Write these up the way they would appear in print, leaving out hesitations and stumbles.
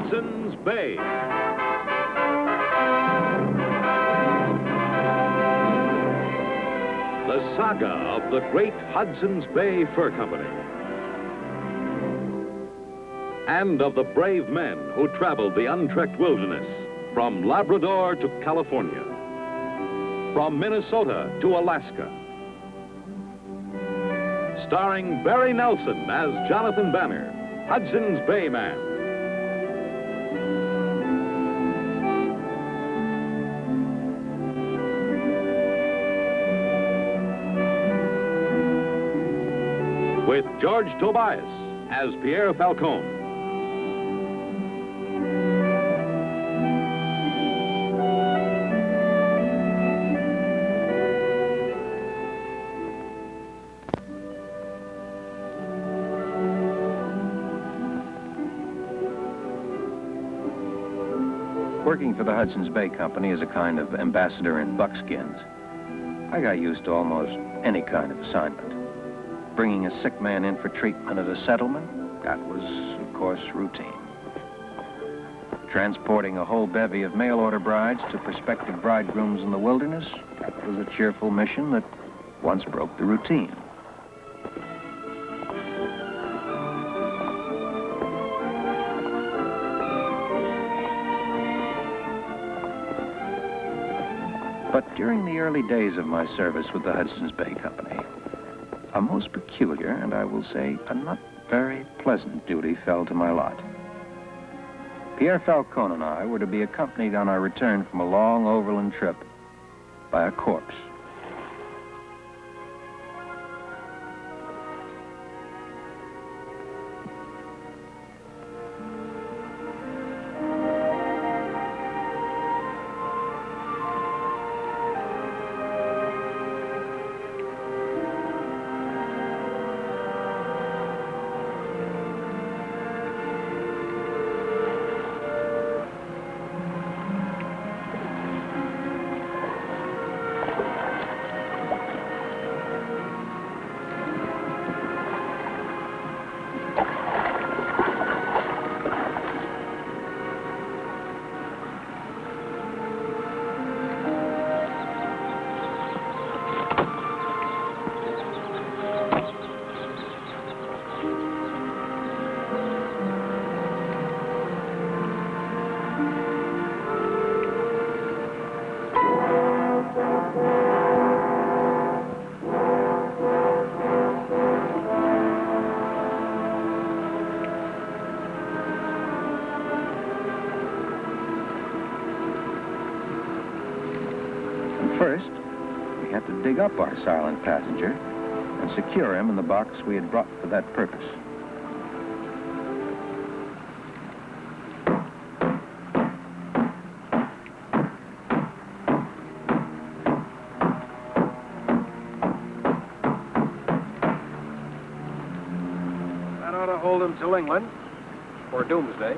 Hudson's Bay. The saga of the great Hudson's Bay Fur Company. And of the brave men who traveled the untrekked wilderness from Labrador to California, from Minnesota to Alaska. Starring Barry Nelson as Jonathan Banner, Hudson's Bay Man. With George Tobias as Pierre Falcone. Working for the Hudson's Bay Company as a kind of ambassador in buckskins, I got used to almost any kind of assignment. Bringing a sick man in for treatment at a settlement, that was, of course, routine. Transporting a whole bevy of mail-order brides to prospective bridegrooms in the wilderness, that was a cheerful mission that once broke the routine. But during the early days of my service with the Hudson's Bay Company, a most peculiar, and I will say, a not very pleasant duty fell to my lot. Pierre Falcone and I were to be accompanied on our return from a long overland trip by a corpse. First, we had to dig up our silent passenger and secure him in the box we had brought for that purpose. That ought to hold him till England, or doomsday.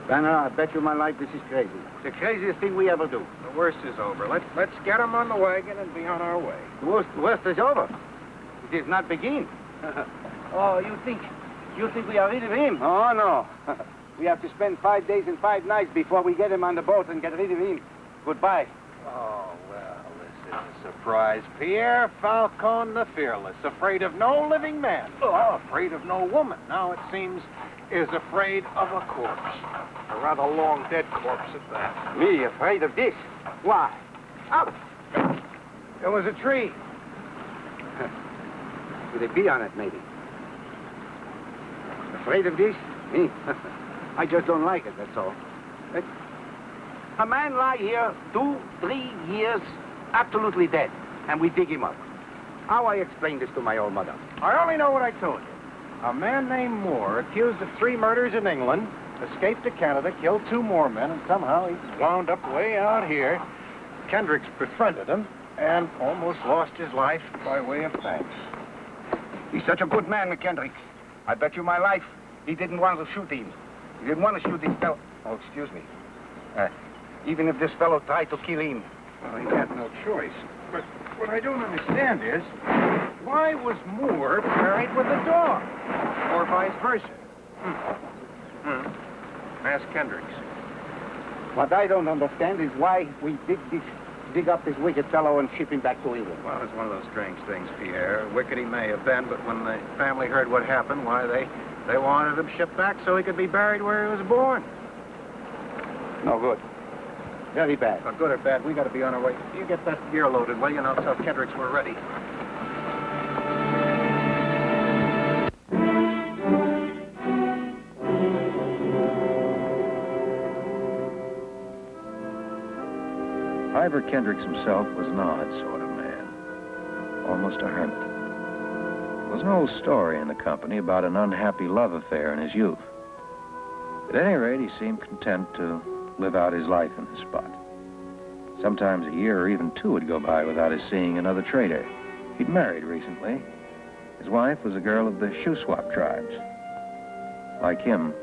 Banner, I bet you my life this is crazy. The craziest thing we ever do. The worst is over. Let's get him on the wagon and be on our way. The worst is over. It is not begin. Oh, you think we are rid of him? Oh, no. We have to spend 5 days and 5 nights before we get him on the boat and get rid of him. Goodbye. Oh, well, this is a surprise. Pierre Falcone the Fearless, afraid of no living man. Oh, afraid of no woman. Now, it seems, is afraid of a corpse. A rather long dead corpse at that. Me afraid of this? Why? Up! There was a tree. With a bee on it, maybe. Afraid of this? Me? I just don't like it, that's all. A man lie here 2-3 years, absolutely dead, and we dig him up. How I explain this to my old mother? I only know what I told you. A man named Moore, accused of 3 murders in England, escaped to Canada, killed 2 more men, and somehow he wound up way out here. Kendricks befriended him and almost lost his life by way of thanks. He's such a good man, Kendricks. I bet you my life he didn't want to shoot him. He didn't want to shoot this fellow. Oh, excuse me. Even if this fellow tried to kill him. Well, he had no choice. But what I don't understand is, why was Moore buried with a dog? Or vice versa? Ask Kendricks. What I don't understand is why we dig up this wicked fellow and ship him back to England. Well, it's one of those strange things, Pierre. Wicked he may have been, but when the family heard what happened, why, they wanted him shipped back so he could be buried where he was born. No good. Very bad. Good or bad, we got to be on our way. You get that gear loaded, will you? And I'll tell Kendricks we're ready. Ivor Kendricks himself was an odd sort of man, almost a hermit. There was an old story in the company about an unhappy love affair in his youth. At any rate, he seemed content to live out his life in the spot. Sometimes a year or even two would go by without his seeing another trader. He'd married recently. His wife was a girl of the shoe-swap tribes. Like him,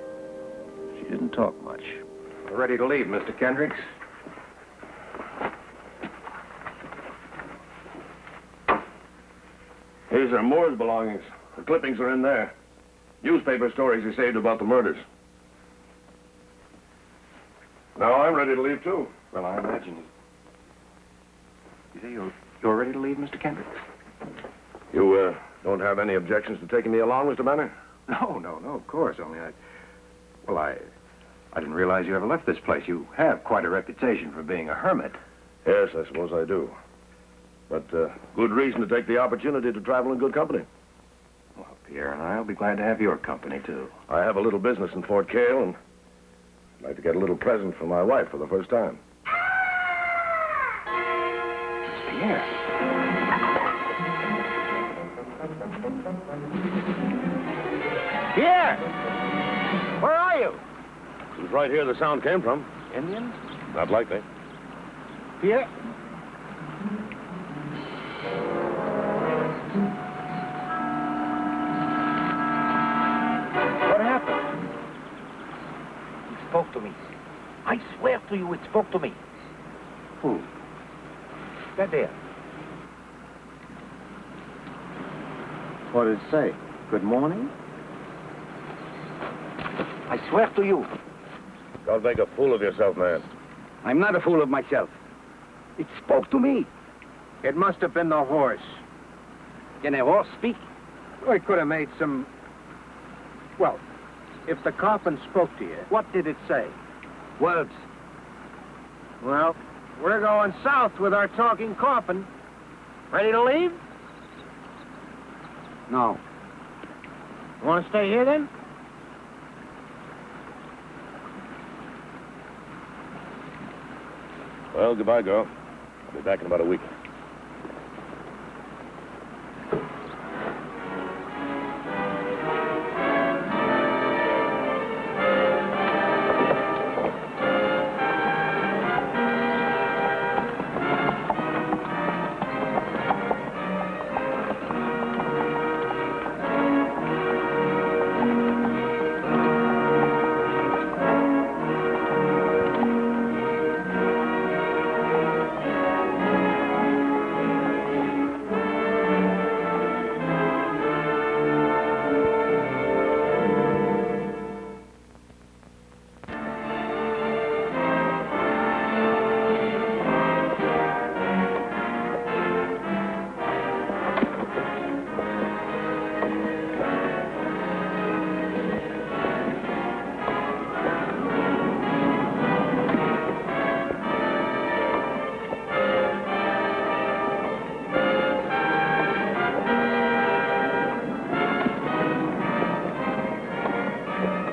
she didn't talk much. We're ready to leave, Mr. Kendricks. These are Moore's belongings. The clippings are in there. Newspaper stories he saved about the murders. Now I'm ready to leave, too. Well, I imagine you say you're ready to leave, Mr. Kendricks? You, don't have any objections to taking me along, Mr. Banner? No, of course. Only I didn't realize you ever left this place. You have quite a reputation for being a hermit. Yes, I suppose I do. But, good reason to take the opportunity to travel in good company. Well, Pierre and I'll be glad to have your company, too. I have a little business in Fort Cale, and I'd like to get a little present for my wife for the first time. It's Pierre. Pierre! Where are you? It was right here the sound came from. Indians? Not likely. Pierre? What happened? It spoke to me. I swear to you, it spoke to me. Who? That there. What did it say? Good morning? I swear to you. Don't make a fool of yourself, man. I'm not a fool of myself. It spoke to me. It must have been the horse. Can a horse speak? Well, it could have made some... Well, if the coffin spoke to you, what did it say? Words. Well, we're going south with our talking coffin. Ready to leave? No. You want to stay here, then? Well, goodbye, girl. I'll be back in about a week.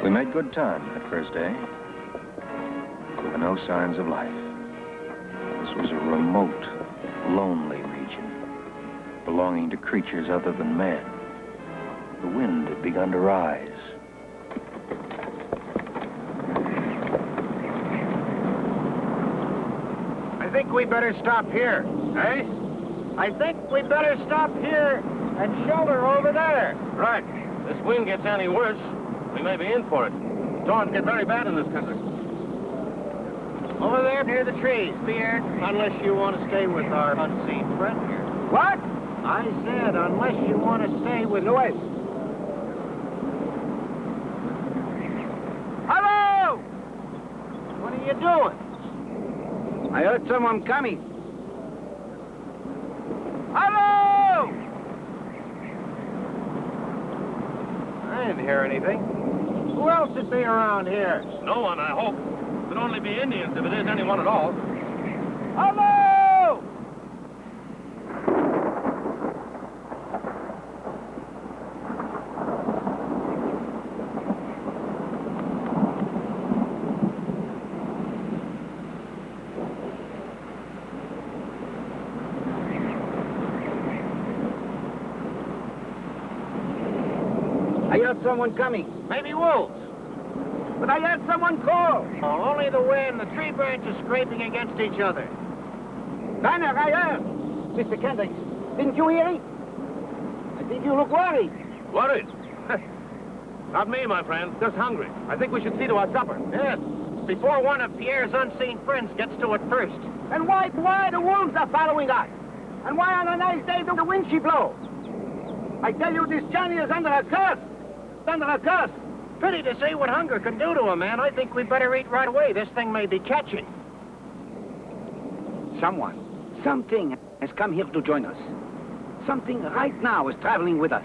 We made good time that first day. There were no signs of life. This was a remote, lonely region, belonging to creatures other than man. The wind had begun to rise. I think we better stop here, eh? I think we better stop here and shelter over there. Right. This wind gets any worse, we may be in for it. Storms get very bad in this country. Over there near the trees, Pierre. Unless you want to stay with our unseen friend here. What? I said, unless you want to stay with... No, wait. Hello! doing? I heard someone coming. Hello! I didn't hear anything. Who else would be around here? No one, I hope. It could only be Indians if it is anyone at all. Hello! I heard someone coming. Maybe wolves. But I heard someone call. Oh, only the wind, the tree branches scraping against each other. Banner, I heard. Mr. Kendricks, didn't you hear it? I think you look worried. Worried? Not me, my friend. Just hungry. I think we should see to our supper. Yes, before one of Pierre's unseen friends gets to it first. And why the wolves are following us? And why on a nice day the wind she blow? I tell you, this journey is under a curse. It's under a curse. Pity to see what hunger can do to a man. I think we better eat right away. This thing may be catching. Something has come here to join us. Something right now is traveling with us.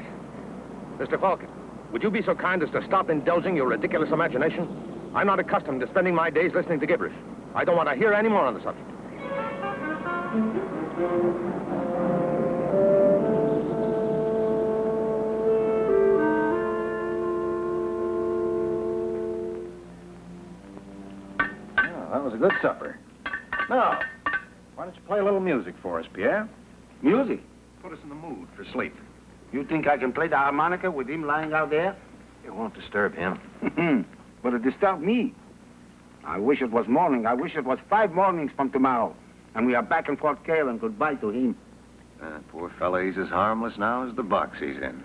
Mr. Falcon, would you be so kind as to stop indulging your ridiculous imagination? I'm not accustomed to spending my days listening to gibberish. I don't want to hear any more on the subject. That was a good supper. Now, why don't you play a little music for us, Pierre? Music? Put us in the mood for sleep. You think I can play the harmonica with him lying out there? It won't disturb him. But it disturbed me. I wish it was morning. I wish it was 5 mornings from tomorrow. And we are back in Fort Cale and goodbye to him. Poor fellow, he's as harmless now as the box he's in.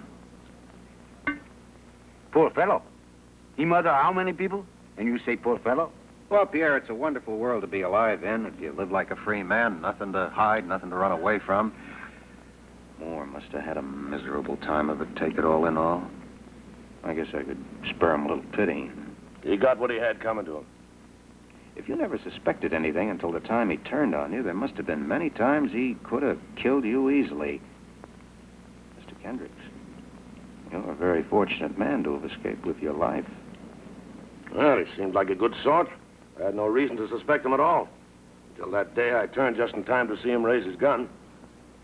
Poor fellow. He murdered how many people? And you say poor fellow? Well, Pierre, it's a wonderful world to be alive in. If you live like a free man, nothing to hide, nothing to run away from. Moore must have had a miserable time of it, take it all in all. I guess I could spare him a little pity. He got what he had coming to him. If you never suspected anything until the time he turned on you, there must have been many times he could have killed you easily. Mr. Kendricks, you're a very fortunate man to have escaped with your life. Well, he seemed like a good sort. I had no reason to suspect him at all. Until that day, I turned just in time to see him raise his gun.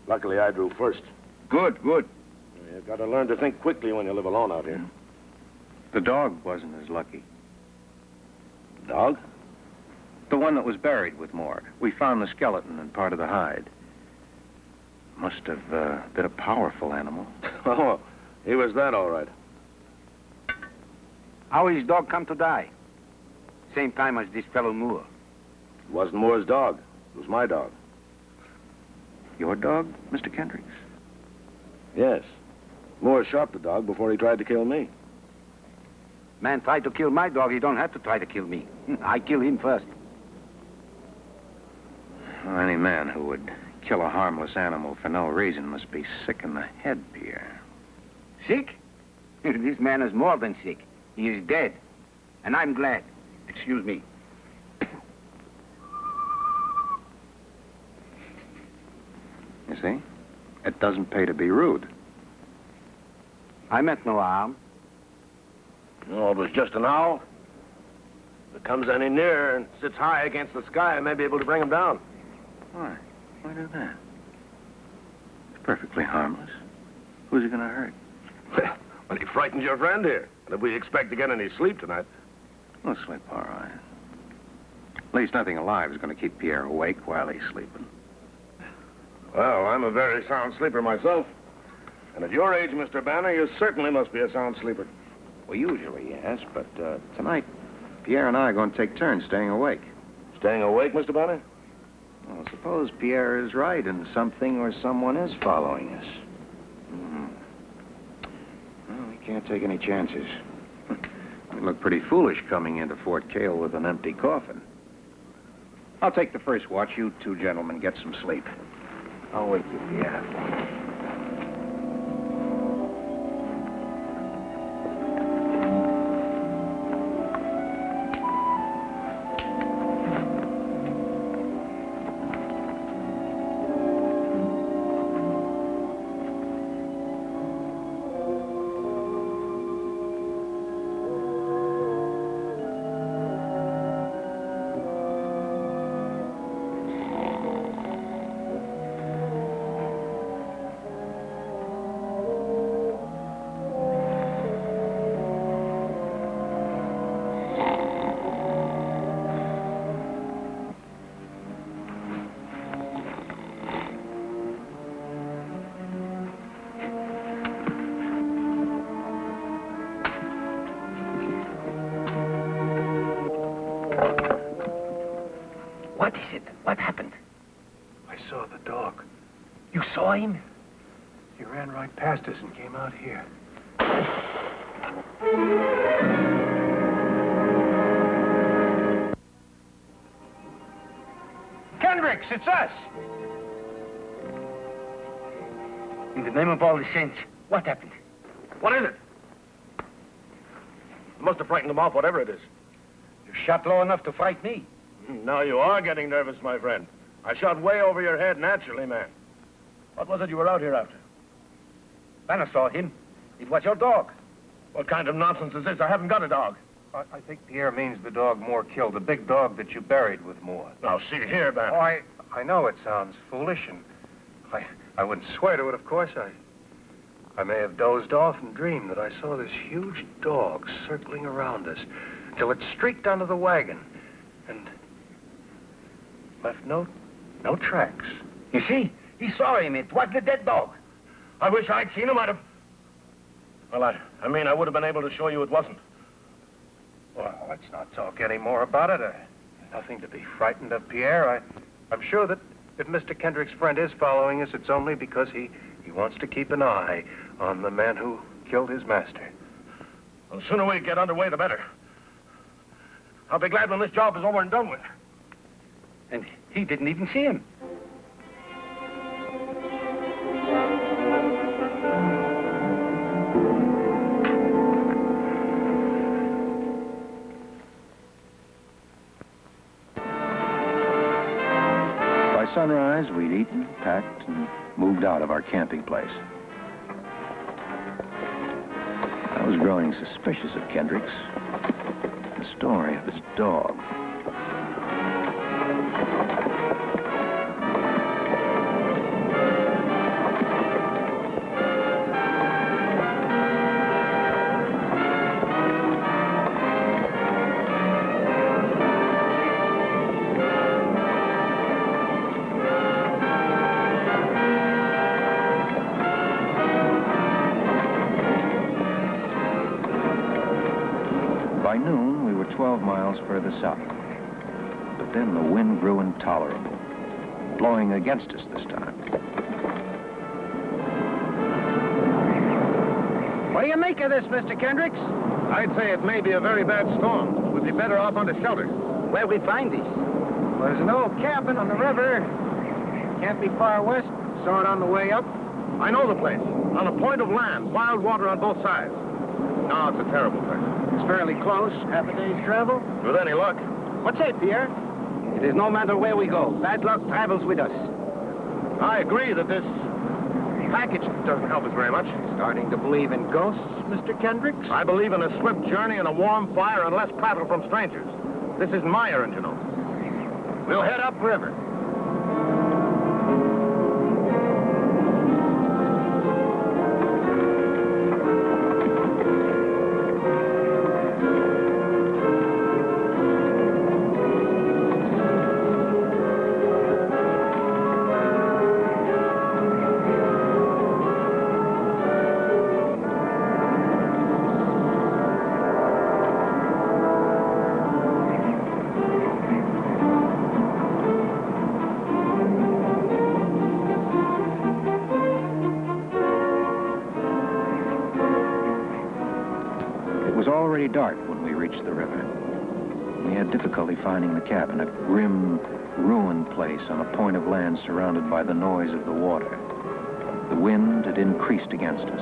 Luckily, I drew first. Good. You've got to learn to think quickly when you live alone out here. The dog wasn't as lucky. Dog? The one that was buried with Moore. We found the skeleton and part of the hide. Must have been a powerful animal. Oh, he was that all right. How his dog come to die? Same time as this fellow Moore. It wasn't Moore's dog. It was my dog. Your dog, Mr. Kendricks? Yes. Moore shot the dog before he tried to kill me. Man tried to kill my dog, he don't have to try to kill me. I kill him first. Well, any man who would kill a harmless animal for no reason must be sick in the head, Pierre. Sick? This man is more than sick. He is dead. And I'm glad. Excuse me. You see? It doesn't pay to be rude. I meant no harm. No, it was just an owl. If it comes any nearer and sits high against the sky, I may be able to bring him down. Why? Why do that? It's perfectly harmless. Who's he going to hurt? Well, he frightened your friend here. And if we expect to get any sleep tonight... We'll sleep all right. At least nothing alive is going to keep Pierre awake while he's sleeping. Well, I'm a very sound sleeper myself. And at your age, Mr. Banner, you certainly must be a sound sleeper. Well, usually, yes, but tonight, Pierre and I are going to take turns staying awake. Staying awake, Mr. Banner? Well, suppose Pierre is right and something or someone is following us. Well, we can't take any chances. We look pretty foolish coming into Fort Cale with an empty coffin. I'll take the first watch. You two gentlemen get some sleep. I'll wake you, Pierre. What is it? What happened? I saw the dog. You saw him? He ran right past us and came out here. Kendricks, it's us! In the name of all the saints, what happened? What is it? You must have frightened them off, whatever it is. You shot low enough to frighten me. Now you are getting nervous, my friend. I shot way over your head naturally, man. What was it you were out here after? When I saw him, it was your dog. What kind of nonsense is this? I haven't got a dog. I think Pierre means the dog Moore killed, the big dog that you buried with Moore. Now, see here, man. Oh, I know it sounds foolish, and I wouldn't swear to it, of course. I may have dozed off and dreamed that I saw this huge dog circling around us till it streaked onto the wagon and left no tracks. You see? He saw him. It was the dead dog. I wish I'd seen him. I'd have... Well, I mean, I would have been able to show you it wasn't. Well, let's not talk any more about it. Nothing to be frightened of, Pierre. I'm sure that if Mr. Kendrick's friend is following us, it's only because he wants to keep an eye on the man who killed his master. Well, the sooner we get underway, the better. I'll be glad when this job is over and done with. And he didn't even see him. By sunrise, we'd eaten, packed, and moved out of our camping place. I was growing suspicious of Kendricks. The story of his dog. By noon, we were 12 miles further south. But then the wind grew intolerable, blowing against us this time. What do you make of this, Mr. Kendricks? I'd say it may be a very bad storm. We'd be better off under shelter. Where we find this? Well, there's an old cabin on the river. Can't be far west. Saw it on the way up. I know the place. On a point of land, wild water on both sides. No, it's a terrible place. It's fairly close. Half a day's travel. With any luck. What say, Pierre? It is no matter where we go. Bad luck travels with us. I agree that this package doesn't help us very much. Starting to believe in ghosts, Mr. Kendricks? I believe in a swift journey and a warm fire and less prattle from strangers. This isn't my errand, you know. We'll head upriver. Already dark when we reached the river. We had difficulty finding the cabin, a grim, ruined place on a point of land surrounded by the noise of the water. The wind had increased against us.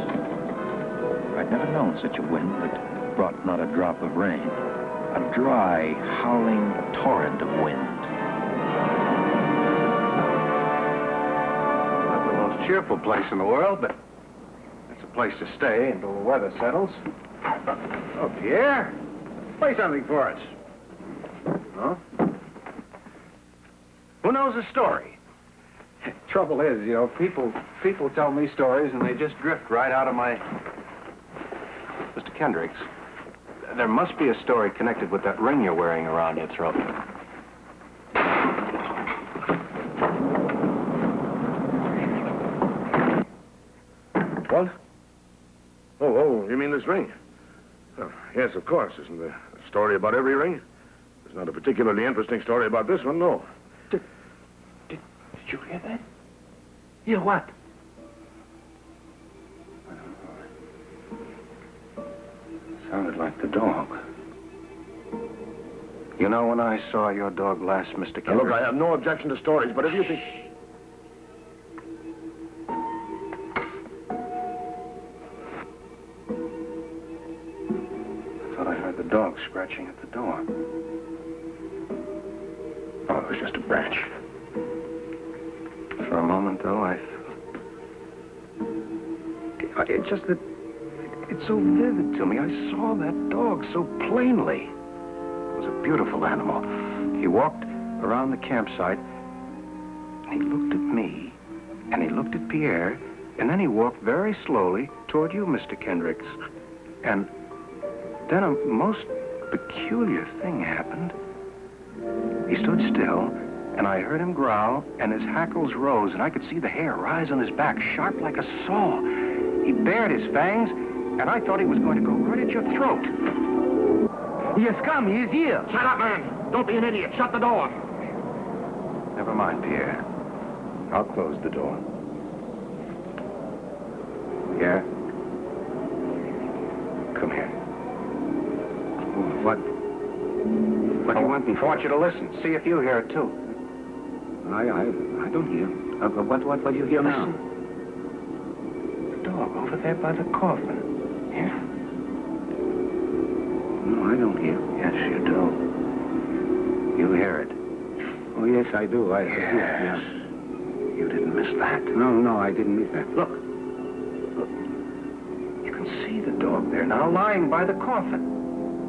I'd never known such a wind that brought not a drop of rain. A dry, howling torrent of wind. Not the most cheerful place in the world, but it's a place to stay until the weather settles. Oh, Pierre, play something for us. Huh? Who knows a story? Trouble is, you know, people tell me stories and they just drift right out of my... Mr. Kendricks, there must be a story connected with that ring you're wearing around your throat. What? Oh, you mean this ring? Oh, yes, of course. Isn't there a story about every ring? There's not a particularly interesting story about this one, no. you hear that? Hear what? Sounded like the dog. You know, when I saw your dog last, Mr. Kendricks... Now, look, I have no objection to stories, but if you think... I thought I heard the dog scratching at the door. Oh, it was just a branch. For a moment, though, it's just that it's so vivid to me. I saw that dog so plainly. It was a beautiful animal. He walked around the campsite, and he looked at me, and he looked at Pierre, and then he walked very slowly toward you, Mr. Kendricks. And then a most peculiar thing happened. He stood still, and I heard him growl, and his hackles rose, and I could see the hair rise on his back, sharp like a saw. He bared his fangs, and I thought he was going to go right at your throat. He has come. He is here. Shut up, man. Don't be an idiot. Shut the door. Never mind, Pierre. I'll close the door. Pierre? Come here. What do you want me I for? want you to listen. See if you hear it, too. I don't hear. What do you hear now? The dog over there by the coffin. Yeah? No, I don't hear. Yes, you do. You hear it. Oh, yes, I do. I Yes. Yeah. You didn't miss that. No, I didn't miss that. Look. You can see the dog there now, lying by the coffin.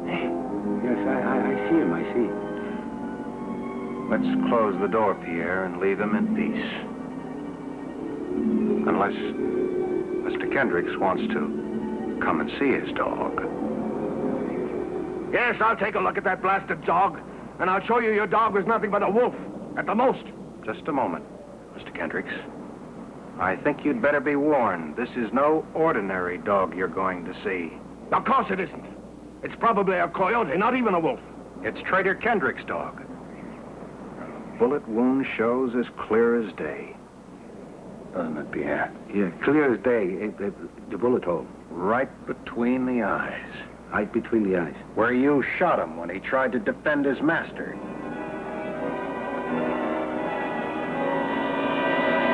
Yes, I see him. I see. Let's close the door, Pierre, and leave him in peace. Unless Mr. Kendricks wants to come and see his dog. Yes, I'll take a look at that blasted dog, and I'll show you your dog was nothing but a wolf, at the most. Just a moment, Mr. Kendricks. I think you'd better be warned. This is no ordinary dog you're going to see. Of course it isn't. It's probably a coyote, not even a wolf. It's Trader Kendrick's dog. Bullet wound shows as clear as day. Doesn't it, Pierre? Yeah, clear as day. The bullet hole. Right between the eyes. Right between the eyes. Where you shot him when he tried to defend his master.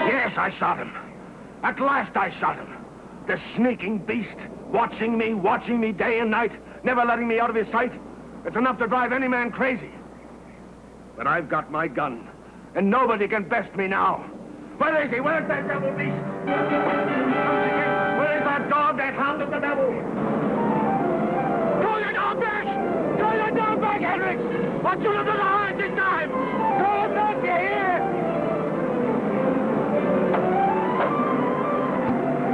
Yes, I shot him. At last I shot him. The sneaking beast, watching me day and night, never letting me out of his sight. It's enough to drive any man crazy. But I've got my gun, and nobody can best me now. Where is he? Where's that devil beast? Where is that dog, that hound of the devil? Throw your dog back! Throw your dog back, Kendricks! Want you to the heart this time! Throw him back, you hear?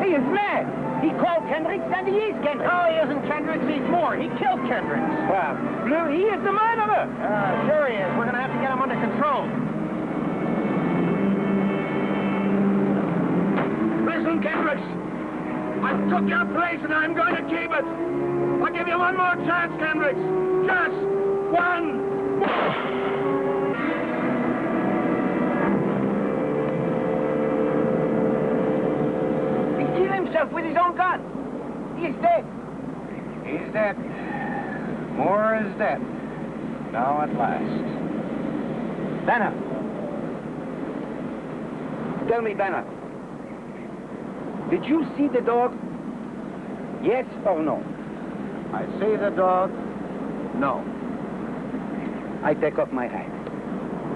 He is mad. He called Kendricks, and he is Kendricks. No, he isn't Kendricks. He's more. He killed Kendricks. Well, Blue, he is the murderer. Sure he is. We're going to have to get him under control. Listen, Kendricks. I took your place, and I'm going to keep it. I'll give you one more chance, Kendricks. Just one more. With his own gun. He is dead. He's dead. Moore is dead. Now at last. Banner. Tell me, Banner. Did you see the dog? Yes or no? I see the dog. No. I take off my hat.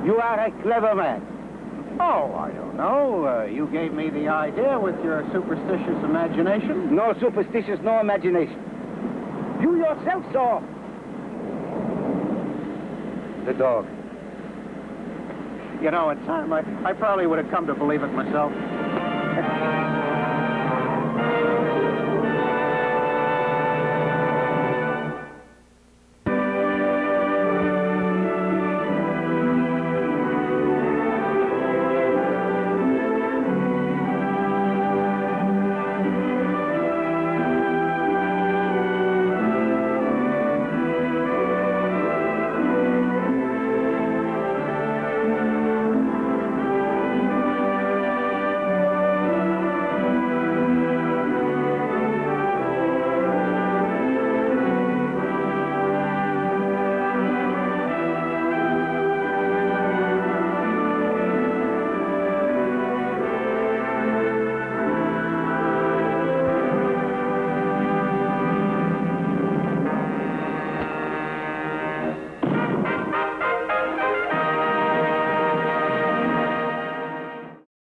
You are a clever man. Oh, I don't know. You gave me the idea with your superstitious imagination. No superstitious, no imagination. You yourself saw the dog. You know, in time, I probably would have come to believe it myself.